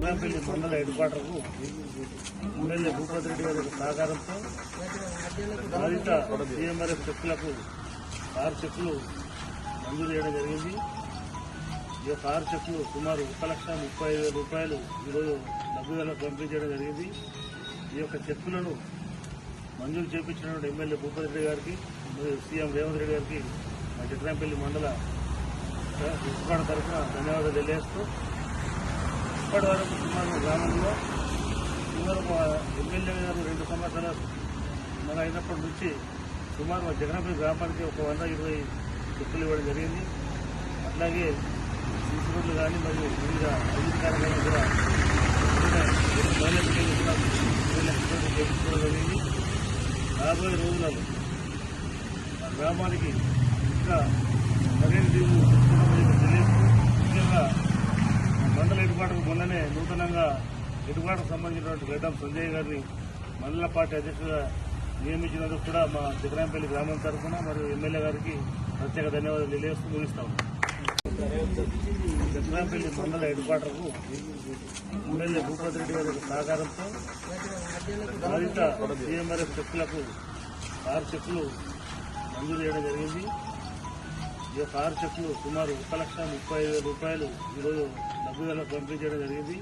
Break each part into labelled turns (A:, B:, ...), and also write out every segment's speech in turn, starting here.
A: జగనాపల్లి మండల head క్వార్టర్కు MLA Bhupathi Reddy గారి సహకారంతో బాధిత సీఎంఆర్ఎఫ్ చెక్కులకు 6 చెక్కులు మంజూరు చేయడం జరిగింది. ఈ యొక్క 6 చెక్కులు సుమారు 1,35,000 రూపాయలు ఈరోజు లబ్ధిదారులకు పంపిణీ చేయడం జరిగింది. ఈ యొక్క చెక్కులను మంజూరు చేయించినటువంటి ఎమ్మెల్యే భూపతి రెడ్డి గారికి మరియు సీఎం రేవంత్ రెడ్డి గారికి మా జగనాపల్లి మండల హెడ్ తరఫున ధన్యవాదాలు తెలియజేస్తూ ఇప్పటి వరకు సుమారు గ్రామంలో ఎమ్మెల్యే గారు 2 సంవత్సరాలు మన అయినప్పటి నుంచి సుమారు మా జగనాపల్లి గ్రామానికి ఒక 120 చెక్కులు ఇవ్వడం జరిగింది. అట్లాగే సీసీ రోడ్లు కానీ మరియు వివిధ అభివృద్ధి కార్యక్రమాలు కూడా చేయించుకోవడం జరిగింది. రాబోయే రోజులలో ఆ గ్రామానికి ఇంకా మరిన్ని దీవులు తెలియజేస్తూ ముఖ్యంగా మండల హెడ్ క్వార్టర్కు మొన్ననే నూతనంగా హెడ్ క్వార్టర్కు సంబంధించినటువంటి గడ్డం సంజయ్ గారిని మండల పార్టీ అధ్యక్షుడిగా నియమించినందుకు కూడా మా జగనాపల్లి గ్రామం తరఫున మరియు ఎమ్మెల్యే గారికి ప్రత్యేక ధన్యవాదాలు తెలియజేస్తూ ముగిస్తాం. జగనాపల్లి మండల హెడ్ క్వార్టర్కు ఎమ్మెల్యే భూపతి రెడ్డి గారి సహకారంతో బాధిత సీఎంఆర్ఎఫ్ చెక్కులకు 6 చెక్కులు మంజూరు చేయడం జరిగింది. ఈ యొక్క 6 చెక్కులు సుమారు 1,35,000 రూపాయలు ఈరోజు లబ్ధిదారులకు పంపిణీ చేయడం జరిగింది.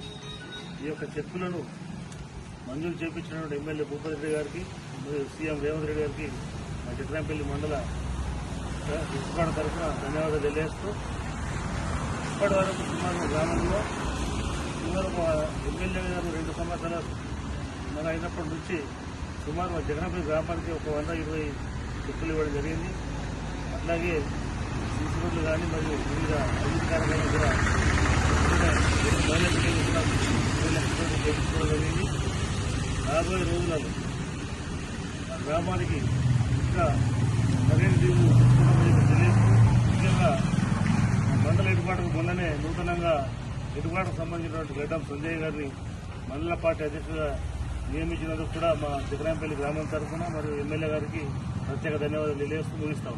A: ఈ యొక్క చెక్కులను మంజూరు చేయించినటువంటి ఎమ్మెల్యే భూపతి రెడ్డి గారికి మరియు సీఎం రేవంత్ రెడ్డి గారికి మా జగనాపల్లి మండల హెడ్ తరఫున ధన్యవాదాలు తెలియజేస్తూ ఇప్పటి వరకు సుమారు గ్రామంలో ఎమ్మెల్యే గారు 2 సంవత్సరాలు మన అయినప్పటి నుంచి సుమారు మా జగనాపల్లి గ్రామానికి ఒక 120 చెక్కులు ఇవ్వడం జరిగింది. అట్లాగే సీసీ రోడ్లు కానీ మరియు వివిధ అభివృద్ధి కార్యక్రమాలు కూడా చేయించుకోవడం జరిగింది. రాబోయే రోజులలో ఆ గ్రామానికి ఇంకా మరిన్ని దీవులు తెలియజేస్తూ ముఖ్యంగా మండల హెడ్ క్వార్టర్కు మొన్ననే నూతనంగా హెడ్ క్వార్టర్కు సంబంధించినటువంటి గడ్డం సంజయ్ గారిని మండల పార్టీ అధ్యక్షుడిగా నియమించినందుకు కూడా మా జగనాపల్లి గ్రామం తరఫున మరియు ఎమ్మెల్యే గారికి ప్రత్యేక ధన్యవాదాలు తెలియజేస్తూ ముగిస్తాం.